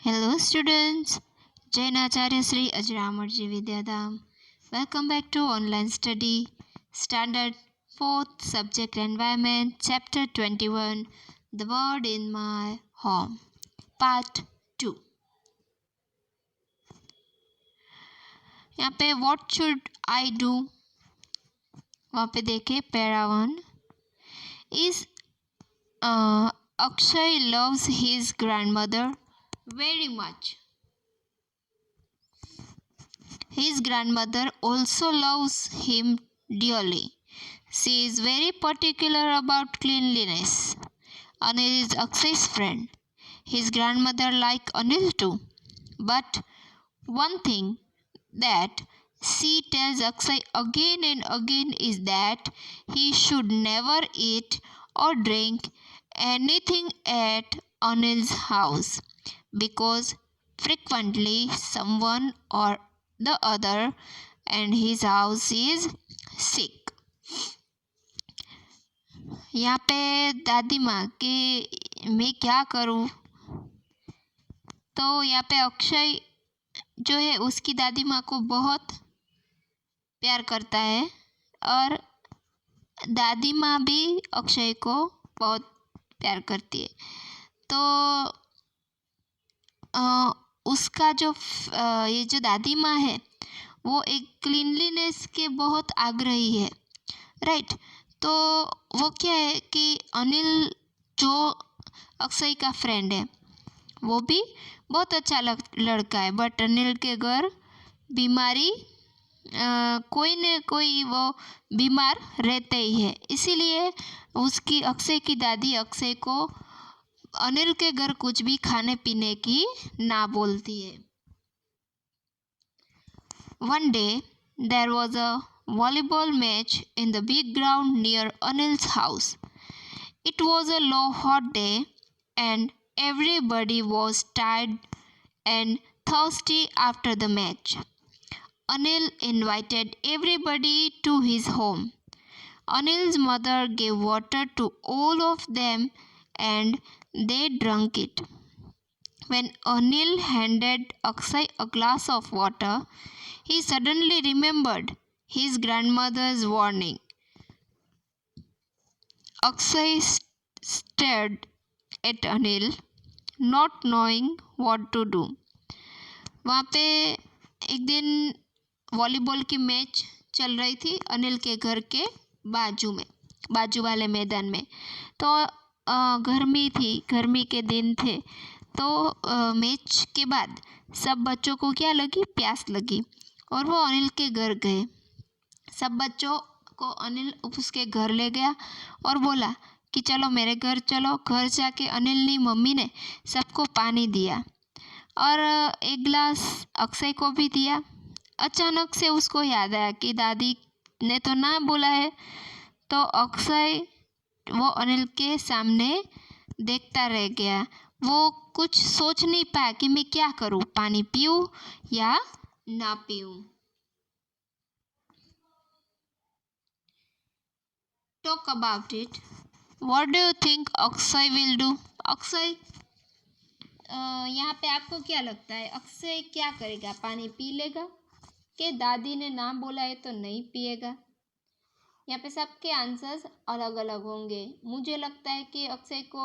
Hello students, Jain Acharya Sri Ajramarji Vidyadham. Welcome back to online study, standard 4th subject environment, chapter 21, the word in my home, part 2. यहाँ पे what should I do, वहाँ पे देखे para 1 is Akshay loves his grandmother very much. His grandmother also loves him dearly. She is very particular about cleanliness. Anil is Akshay's friend. His grandmother likes Anil too. But one thing that she tells Akshay again and again is that he should never eat or drink anything at Anil's house because frequently someone or the other and his house is sick. यहाँ पे दादी माँ कि मैं क्या करूँ, तो यहाँ पे अक्षय जो है उसकी दादी माँ को बहुत प्यार करता है और दादी माँ भी अक्षय को बहुत प्यार करती है। तो उसका जो ये जो दादी माँ है वो एक क्लीनलीनेस के बहुत आग्रही है, राइट। तो वो क्या है कि अनिल जो अक्षय का फ्रेंड है वो भी बहुत अच्छा लड़का है, बट अनिल के घर बीमारी कोई न कोई वो बीमार रहते ही है, इसीलिए उसकी अक्षय की दादी अक्षय को अनिल के घर कुछ भी खाने पीने की ना बोलती है। One day there was a volleyball match in the big ground near Anil's house. It was a hot day and everybody was tired and thirsty after the match. Anil invited everybody to his home. Anil's mother gave water to all of them and they drank it. When Anil handed Akshay a glass of water, he suddenly remembered his grandmother's warning. Akshay stared at Anil, not knowing what to do. वहाँ पे एक दिन volleyball की match चल रही थी अनिल के घर के बाजू वाले मैदान में। तो गर्मी थी, गर्मी के दिन थे, तो मैच के बाद सब बच्चों को क्या लगी, प्यास लगी और वो अनिल के घर गए। सब बच्चों को अनिल उसके घर ले गया और बोला कि चलो मेरे घर चलो। घर जाके अनिल की मम्मी ने सबको पानी दिया और एक गिलास अक्षय को भी दिया। अचानक से उसको याद आया कि दादी ने तो ना बोला है, तो अक्षय वो अनिल के सामने देखता रह गया। वो कुछ सोच नहीं पाया कि मैं क्या करूं, पानी पीऊं या ना पीऊं। Talk about it. What do you think Akshay will do? Akshay यहाँ पे आपको क्या लगता है अक्षय क्या करेगा? पानी पी लेगा कि दादी ने ना बोला है तो नहीं पिएगा? यहाँ पे सबके आंसर्स अलग अलग होंगे। मुझे लगता है कि अक्षय को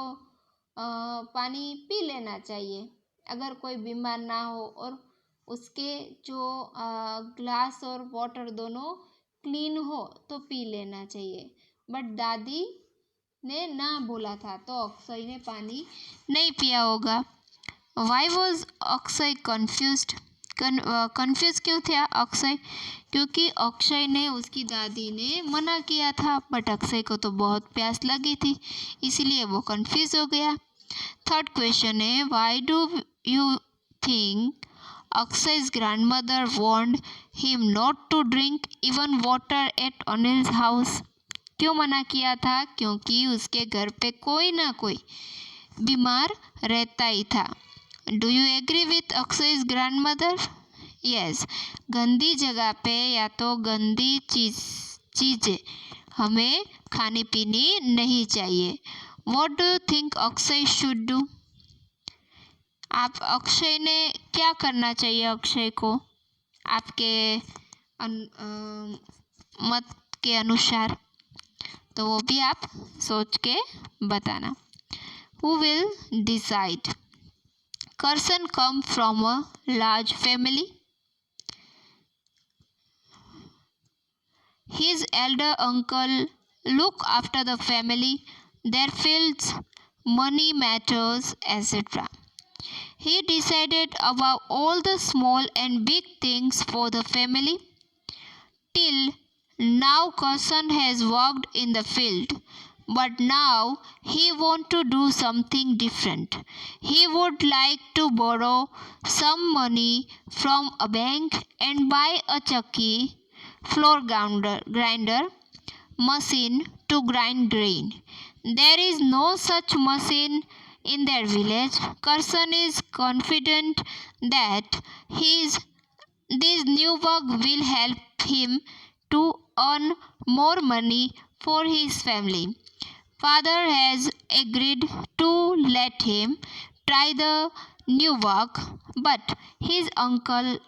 पानी पी लेना चाहिए अगर कोई बीमार ना हो और उसके जो ग्लास और वाटर दोनों क्लीन हो तो पी लेना चाहिए। बट दादी ने ना बोला था तो अक्षय ने पानी नहीं पिया होगा। Why was Akshay confused? Confuse क्यों था अक्षय? क्योंकि अक्षय ने उसकी दादी ने मना किया था, बट अक्षय को तो बहुत प्यास लगी थी, इसीलिए वो कन्फ्यूज हो गया। थर्ड क्वेश्चन है, why do you think Akshay's grandmother warned him not to drink even water at Anil's house? क्यों मना किया था? क्योंकि उसके घर पे कोई ना कोई बीमार रहता ही था। Do you agree with Akshay's grandmother? Yes, गंदी जगह पे या तो गंदी चीज़ें हमें खानी पीनी नहीं चाहिए। What do you think Akshay should do? आप अक्षय ने क्या करना चाहिए अक्षय को आपके मत के अनुसार, तो वो भी आप सोच के बताना। Who will decide? Karsan come from a large family. His elder uncle look after the family, their fields, money matters, etc. He decided about all the small and big things for the family. Till now Karsan has worked in the field, but now he want to do something different. He would like to borrow some money from a bank and buy a chakki floor grinder machine to grind grain. There is no such machine in their village. Karsan is confident that this new work will help him to earn more money for his family. Father has agreed to let him try the new work, but his uncle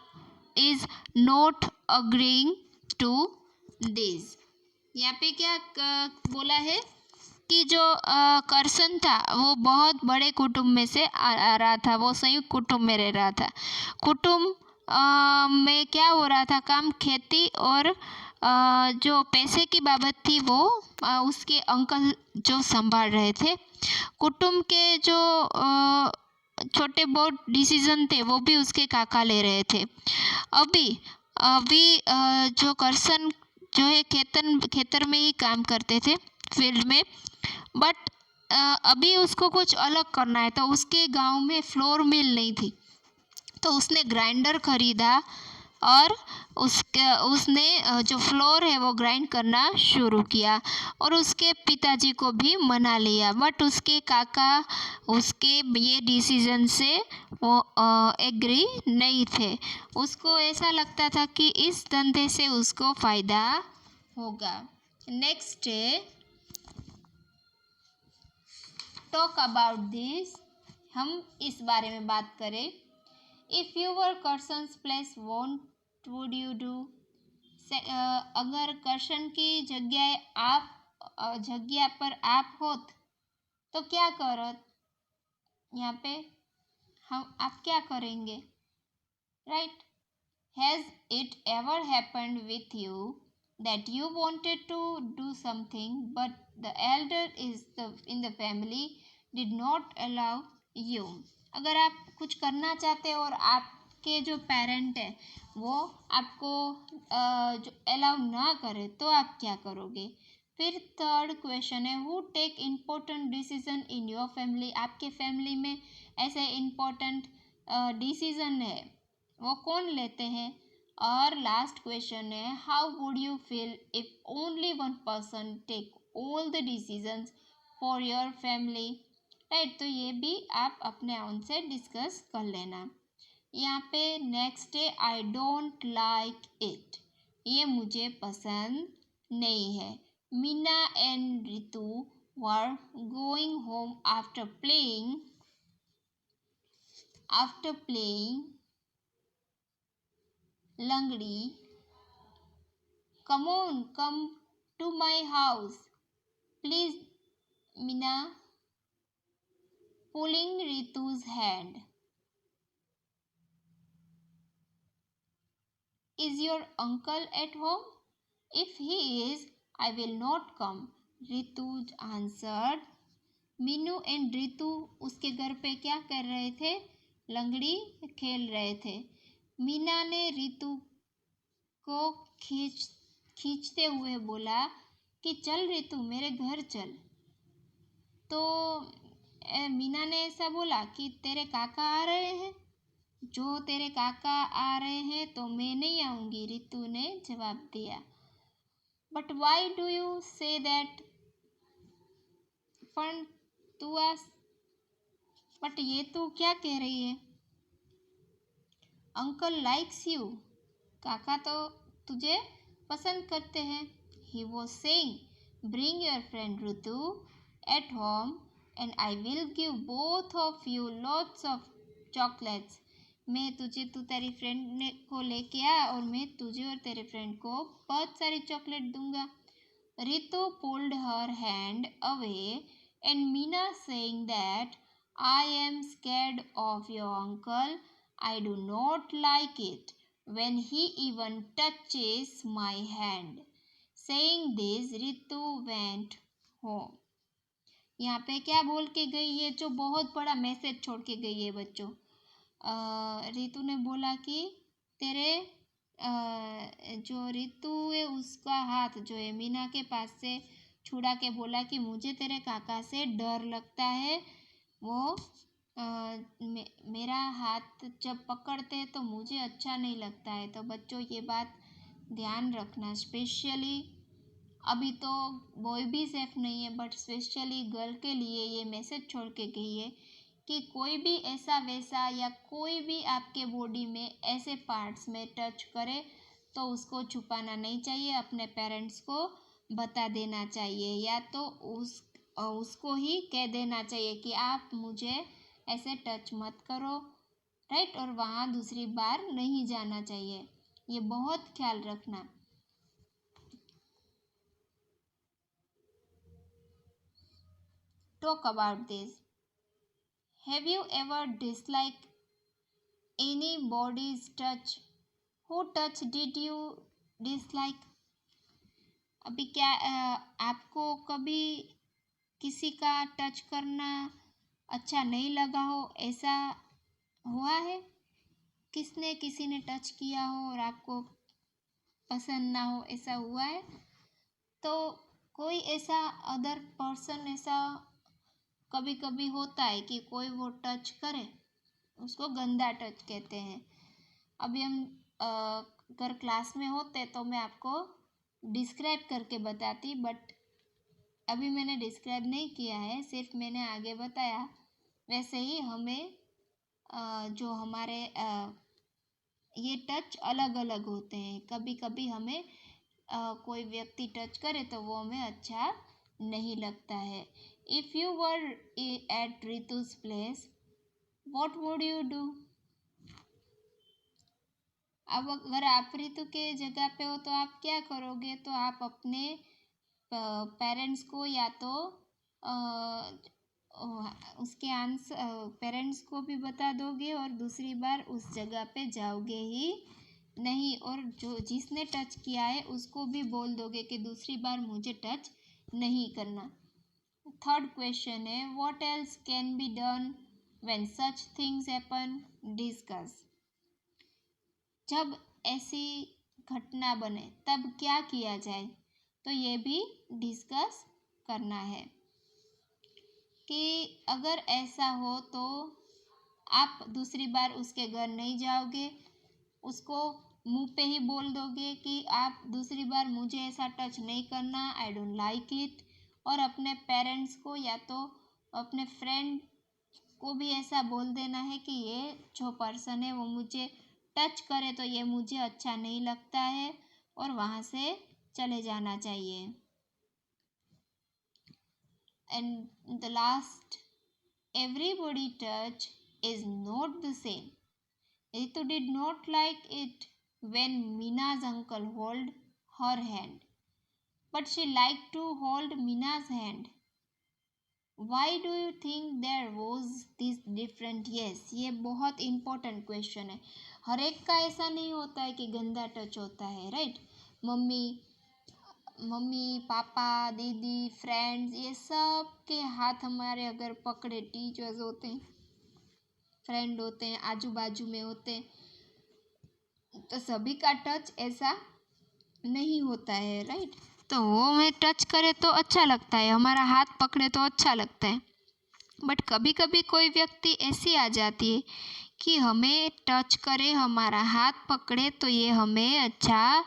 is not agreeing to this. यहाँ पे क्या बोला है कि जो करसन था वो बहुत बड़े कुटुंब में से आ रहा था, वो संयुक्त कुटुंब में रह रहा था। कुटुंब में क्या हो रहा था काम, खेती और जो पैसे की बाबत थी वो उसके अंकल जो संभाल रहे थे। कुटुंब के जो छोटे बहुत डिसीजन थे वो भी उसके काका ले रहे थे। अभी अभी जो करसन जो है खेतर में ही काम करते थे, फील्ड में, बट अभी उसको कुछ अलग करना है। तो उसके गांव में फ्लोर मिल नहीं थी, तो उसने ग्राइंडर खरीदा और उसने जो फ्लोर है वो ग्राइंड करना शुरू किया और उसके पिताजी को भी मना लिया, बट उसके काका उसके ये डिसीजन से वो एग्री नहीं थे। उसको ऐसा लगता था कि इस धंधे से उसको फ़ायदा होगा। नेक्स्ट टॉक अबाउट दिस, हम इस बारे में बात करें। If you were Karsan's place what would you do? अगर कर्सन की जगह पर आप होत तो क्या करत? यहाँ पे आप क्या करेंगे? Right. Has it ever happened with you that you wanted to do something but the elder in the family did not allow you? अगर आप कुछ करना चाहते हो और आपके जो पेरेंट है वो आपको जो अलाउ ना करे तो आप क्या करोगे? फिर थर्ड क्वेश्चन है, who take important decision in your family? आपके फैमिली में ऐसे इम्पोर्टेंट डिसीजन है वो कौन लेते हैं? और लास्ट क्वेश्चन है, how would you feel if only one person take all the decisions for your family? Right, तो ये भी आप अपने ओन से डिस्कस कर लेना। यहाँ पे नेक्स्ट है, आई डोंट लाइक इट, ये मुझे पसंद नहीं है। Meena and Ritu were going home after playing Langdi. Come on, come to my house, please, Mina, pulling Ritu's hand. Is your uncle at home? If he is, I will not come, Ritu answered. Meenu and Ritu उसके घर पे क्या कर रहे थे? लंगड़ी खेल रहे थे। मीना ने रितु को खींचते हुए बोला कि चल रितु, मेरे घर चल। तो मीना ने ऐसा बोला कि तेरे काका आ रहे हैं, जो तेरे काका आ रहे हैं तो मैं नहीं आऊँगी, रितु ने जवाब दिया। But why do you say that? But ये तू क्या कह रही है? अंकल लाइक्स यू, काका तो तुझे पसंद करते हैं। He was saying, bring your friend Ritu at home and I will give both of you lots of chocolates. मैं तुझे तू तेरी फ्रेंड को लेके आ और मैं तुझे और तेरे फ्रेंड को बहुत सारी चॉकलेट दूंगा। Ritu pulled her hand away and Meena saying that I am scared of your uncle. I do not like it when he even touches my hand. Saying this, Ritu went home. यहाँ पे क्या बोल के गई है? जो बहुत बड़ा मैसेज छोड़ के गई है बच्चों। रितु ने बोला कि तेरे जो रितु है उसका हाथ जो है मीना के पास से छुड़ा के बोला कि मुझे तेरे काका से डर लगता है। वो मेरा हाथ जब पकड़ते हैं तो मुझे अच्छा नहीं लगता है। तो बच्चों ये बात ध्यान रखना, स्पेशली अभी तो बॉय भी सेफ नहीं है बट स्पेशली गर्ल के लिए ये मैसेज छोड़ के गई है कि कोई भी ऐसा वैसा या कोई भी आपके बॉडी में ऐसे पार्ट्स में टच करे तो उसको छुपाना नहीं चाहिए, अपने पेरेंट्स को बता देना चाहिए या तो उसको ही कह देना चाहिए कि आप मुझे ऐसे टच मत करो, राइट। और वहाँ दूसरी बार नहीं जाना चाहिए, ये बहुत ख्याल रखना। Talk about this. Have you ever disliked anybody's touch? Who touch did you dislike? अभी क्या आपको कभी किसी का टच करना अच्छा नहीं लगा हो, ऐसा हुआ है? किसी ने टच किया हो और आपको पसंद ना हो, ऐसा हुआ है? तो कोई ऐसा अदर पर्सन ऐसा कभी कभी होता है कि कोई वो टच करे, उसको गंदा टच कहते हैं। अभी हम अगर क्लास में होते तो मैं आपको डिस्क्राइब करके बताती, बट अभी मैंने डिस्क्राइब नहीं किया है, सिर्फ मैंने आगे बताया। वैसे ही हमें जो हमारे ये टच अलग अलग होते हैं। कभी कभी हमें कोई व्यक्ति टच करे तो वो हमें अच्छा नहीं लगता है। If you were at Ritu's place what would you do? अब अगर आप रितु के जगह पे हो तो आप क्या करोगे? तो आप अपने पेरेंट्स को या तो उसके आंसर पेरेंट्स को भी बता दोगे और दूसरी बार उस जगह पे जाओगे ही नहीं, और जो जिसने टच किया है उसको भी बोल दोगे कि दूसरी बार मुझे टच नहीं करना। थर्ड क्वेश्चन है what else can be done when such things happen? Discuss. जब ऐसी घटना बने तब क्या किया जाए, तो ये भी डिस्कस करना है कि अगर ऐसा हो तो आप दूसरी बार उसके घर नहीं जाओगे, उसको मुंह पे ही बोल दोगे कि आप दूसरी बार मुझे ऐसा टच नहीं करना, आई डोंट लाइक इट। और अपने पेरेंट्स को या तो अपने फ्रेंड को भी ऐसा बोल देना है कि ये जो पर्सन है वो मुझे टच करे तो ये मुझे अच्छा नहीं लगता है और वहाँ से चले जाना चाहिए। And the last, everybody touch is not the same. Ritu did not like it when Mina's uncle held her hand, but she liked to hold Mina's hand. Why do you think there was this different? Yes, ये बहुत important question है। हर एक का ऐसा नहीं होता है कि गंदा टच होता है, राइट। मम्मी पापा दीदी फ्रेंड्स ये सब के हाथ हमारे अगर पकड़े, टीचर्स होते हैं, फ्रेंड होते हैं, आजू बाजू में होते हैं, तो सभी का टच ऐसा नहीं होता है, राइट। तो वो हमें टच करे तो अच्छा लगता है, हमारा हाथ पकड़े तो अच्छा लगता है, बट कभी कभी कोई व्यक्ति ऐसी आ जाती है कि हमें टच करे, हमारा हाथ पकड़े तो ये हमें अच्छा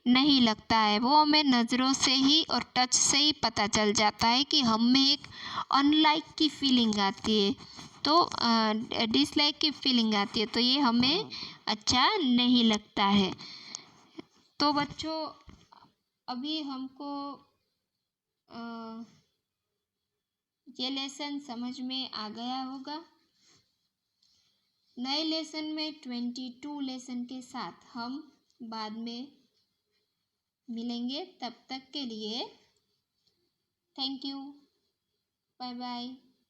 नहीं लगता है। वो हमें नज़रों से ही और टच से ही पता चल जाता है कि हम में एक अनलाइक की फीलिंग आती है, तो डिसलाइक की फीलिंग आती है, तो ये हमें अच्छा नहीं लगता है। तो बच्चों अभी हमको ये लेसन समझ में आ गया होगा। नए लेसन में 22 लेसन के साथ हम बाद में मिलेंगे। तब तक के लिए थैंक यू, बाय बाय।